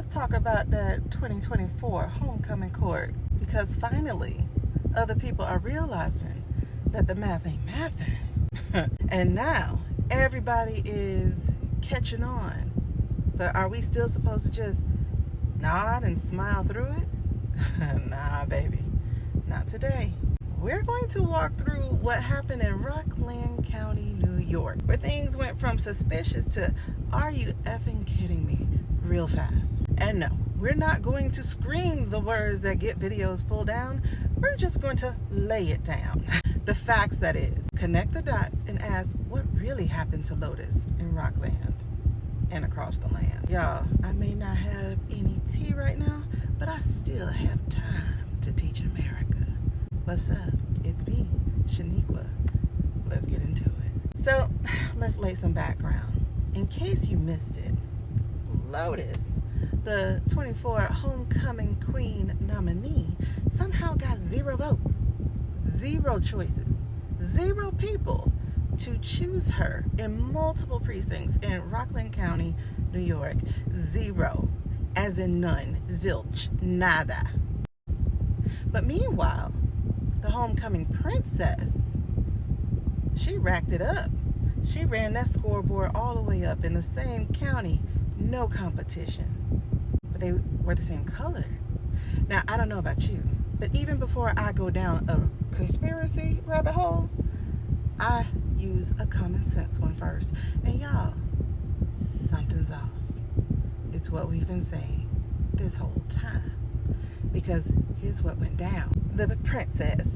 let's talk about the 2024 homecoming court, because finally other people are realizing that the math ain't mathing. And now everybody is catching on. But are we still supposed to just nod and smile through it? Nah, baby, not today. We're going to walk through what happened in Rockland County, New York, where things went from suspicious to are you effing kidding me real fast. And no, we're not going to scream the words that get videos pulled down. We're just going to lay it down. The facts, that is. Connect the dots and ask what really happened to Lotus in Rockland and across the land. Y'all, I may not have any tea right now, but I still have time to teach America. What's up? It's me, Shaniqua. Let's get into it. So, let's lay some background. In case you missed it, Lotus, the 24 homecoming queen nominee, somehow got 0 votes, 0 choices, 0 people to choose her in multiple precincts in Rockland County, New York. 0, as in none, zilch, nada. But meanwhile, the homecoming princess, she racked it up. She ran that scoreboard all the way up in the same county, no competition. But they were the same color. Now, I don't know about you, but even before I go down a conspiracy rabbit hole, I use a common sense one first. And y'all, something's off. It's what we've been saying this whole time. Because here's what went down. The princess,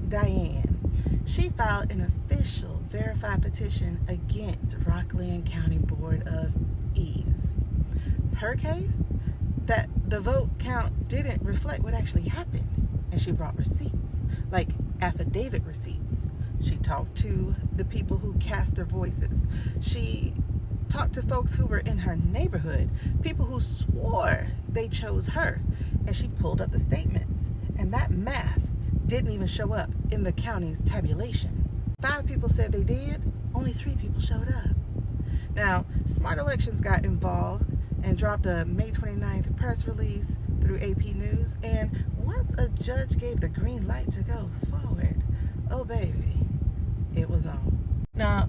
Diane, she filed an official verified petition against Rockland County Board of Ease. Her case, that the vote count didn't reflect what actually happened. And she brought receipts, like affidavit receipts. She talked to the people who cast their voices. She talked to folks who were in her neighborhood, people who swore they chose her. And she pulled up the statements. And that math didn't even show up in the county's tabulation. 5 people said they did, only 3 people showed up. Now, Smart Elections got involved and dropped a May 29th press release through AP News. And once a judge gave the green light to go forward, oh baby, it was on. Now,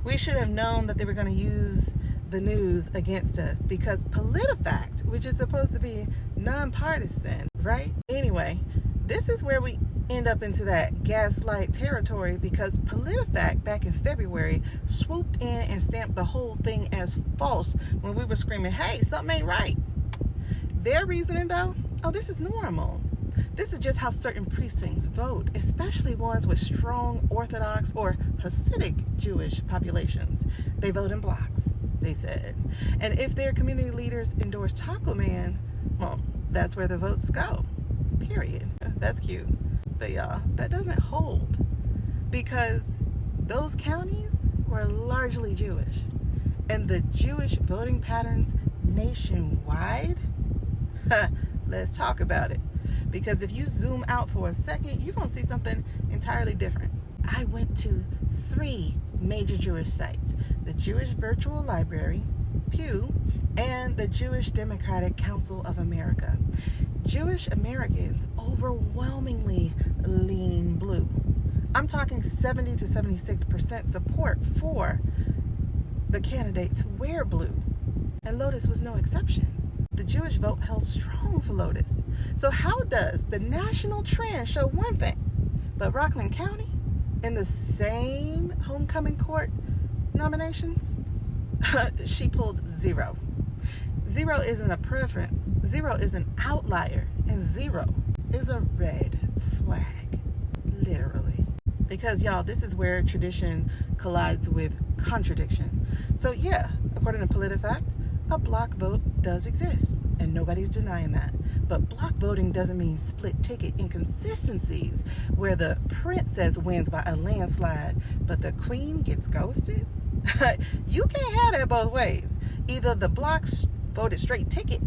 we should have known that they were going to use the news against us, because PolitiFact, which is supposed to be nonpartisan, right? Anyway, this is where we end up into that gaslight territory, because PolitiFact back in February swooped in and stamped the whole thing as false when we were screaming, hey, something ain't right. Their reasoning though, oh, this is normal. This is just how certain precincts vote, especially ones with strong Orthodox or Hasidic Jewish populations. They vote in blocks, they said. And if their community leaders endorse Taco Man, well, that's where the votes go, period. That's cute. But y'all, that doesn't hold, because those counties were largely Jewish. And the Jewish voting patterns nationwide, let's talk about it. Because if you zoom out for a second, you're going to see something entirely different. I went to 3 major Jewish sites: the Jewish Virtual Library, Pew, and the Jewish Democratic Council of America. Jewish Americans overwhelmingly lean blue. I'm talking 70 to 76% support for the candidate to wear blue. And Lotus was no exception. The Jewish vote held strong for Lotus. So how does the national trend show one thing, but Rockland County, in the same homecoming court nominations, she pulled 0. 0 isn't a preference. 0 is an outlier. And 0 is a red flag, literally. Because y'all, this is where tradition collides with contradiction. So yeah, according to PolitiFact, a block vote does exist, and nobody's denying that. But block voting doesn't mean split ticket inconsistencies where the princess wins by a landslide, but the queen gets ghosted. You can't have that both ways. Either the blocks voted straight ticket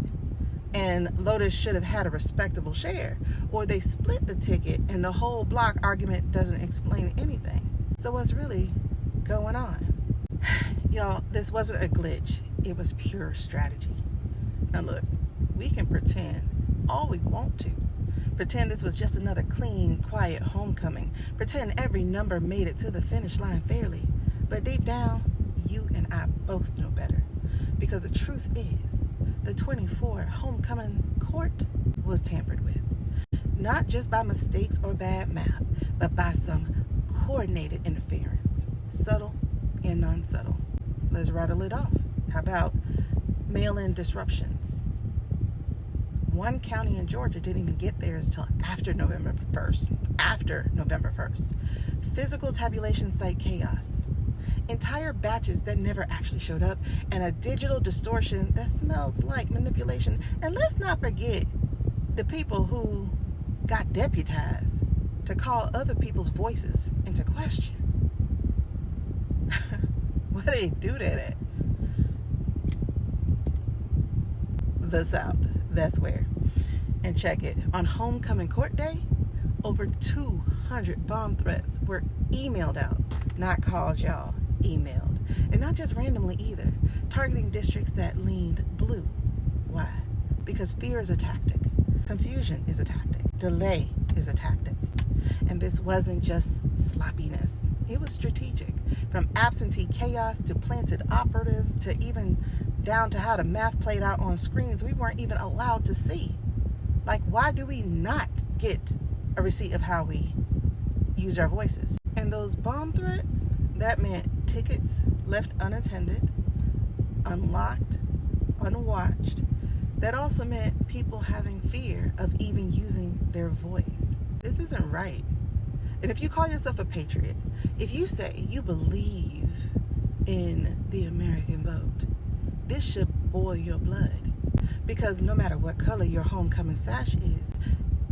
and Lotus should have had a respectable share, or they split the ticket and the whole block argument doesn't explain anything. So what's really going on? Y'all, this wasn't a glitch. It was pure strategy. Now look, we can pretend all we want to. Pretend this was just another clean, quiet homecoming. Pretend every number made it to the finish line fairly. But deep down, you and I both know better. Because the truth is, the 24 homecoming court was tampered with. Not just by mistakes or bad math, but by some coordinated interference. Subtle and non-subtle. Let's rattle it off. How about mail-in disruptions? One county in Georgia didn't even get theirs till after November 1st. Physical tabulation site chaos. Entire batches that never actually showed up, and a digital distortion that smells like manipulation. And let's not forget the people who got deputized to call other people's voices into question. Where do they do that at? The South. That's where. And check it. On homecoming court day, over 200 bomb threats were emailed out. Not called, y'all. Emailed. And not just randomly either. Targeting districts that leaned blue. Why? Because fear is a tactic. Confusion is a tactic. Delay is a tactic. And this wasn't just sloppiness. It was strategic. From absentee chaos to planted operatives to even down to how the math played out on screens we weren't even allowed to see. Like, why do we not get a receipt of how we used our voices? And those bomb threats, that meant tickets left unattended, unlocked, unwatched. That also meant people having fear of even using their voice. This isn't right. And if you call yourself a patriot, if you say you believe in the American vote, this should boil your blood. Because no matter what color your homecoming sash is,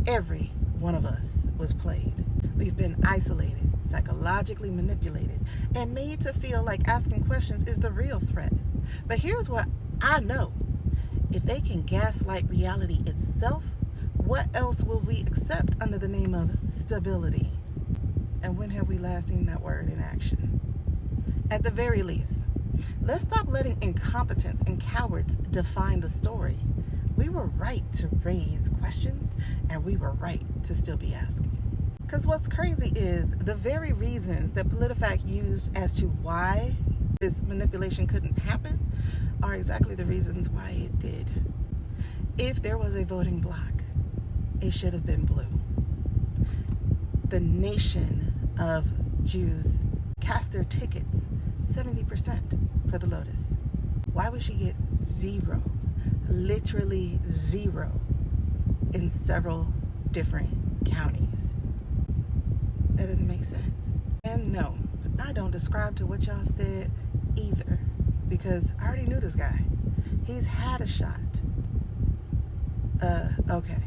every one of us was played. We've been isolated, psychologically manipulated, and made to feel like asking questions is the real threat. But here's what I know. If they can gaslight reality itself, what else will we accept under the name of stability? And when have we last seen that word in action? At the very least, let's stop letting incompetence and cowards define the story. We were right to raise questions, and we were right to still be asking. Because what's crazy is the very reasons that PolitiFact used as to why this manipulation couldn't happen are exactly the reasons why it did. If there was a voting bloc, it should have been blue. The nation of Jews cast their tickets 70% for the Lotus. Why would she get zero, literally zero, in several different counties? That doesn't make sense. And no, I don't describe to what y'all said either, because I already knew this guy. He's had a shot. Okay.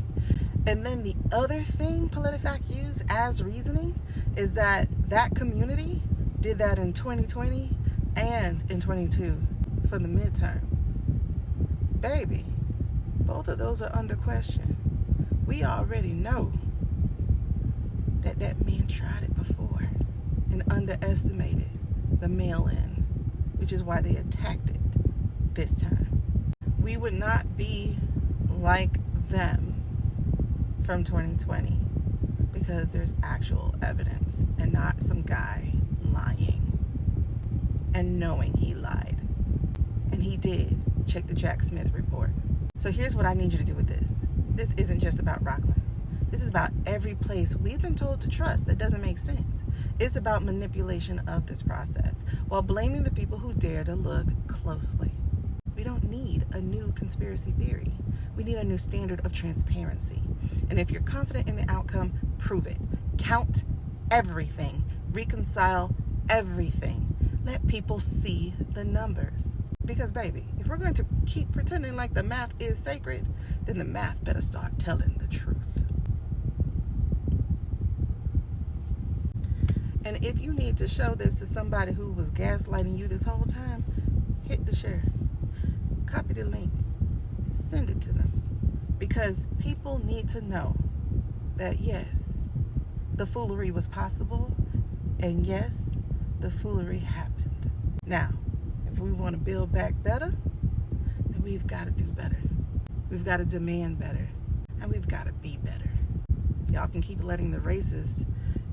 And then the other thing PolitiFact used as reasoning is that that community did that in 2020 and in 22 for the midterm. Baby, both of those are under question. We already know that that man tried it before and underestimated the mail-in, which is why they attacked it this time. We would not be like them from 2020 because there's actual evidence and not some guy lying and knowing he lied. And he did. Check the Jack Smith report. So here's what I need you to do with this. This isn't just about Rockland. This is about every place we've been told to trust that doesn't make sense. It's about manipulation of this process while blaming the people who dare to look closely. We don't need a new conspiracy theory. We need a new standard of transparency. And if you're confident in the outcome, prove it. Count everything. Reconcile everything. Let people see the numbers. Because baby, if we're going to keep pretending like the math is sacred, then the math better start telling the truth. And if you need to show this to somebody who was gaslighting you this whole time, hit the share. Copy the link. Send it to them. Because people need to know that yes, the foolery was possible, and yes, the foolery happened. Now, if we want to build back better, then we've got to do better. We've got to demand better. And we've got to be better. Y'all can keep letting the racists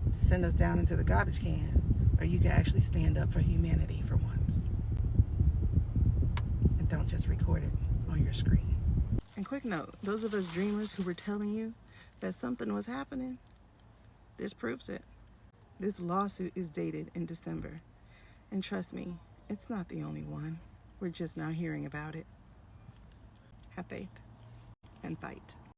send us down into the garbage can, or you can actually stand up for humanity for once. And don't just record it on your screen. And quick note, those of us dreamers who were telling you that something was happening, this proves it. This lawsuit is dated in December. And trust me, it's not the only one. We're just now hearing about it. Have faith and fight.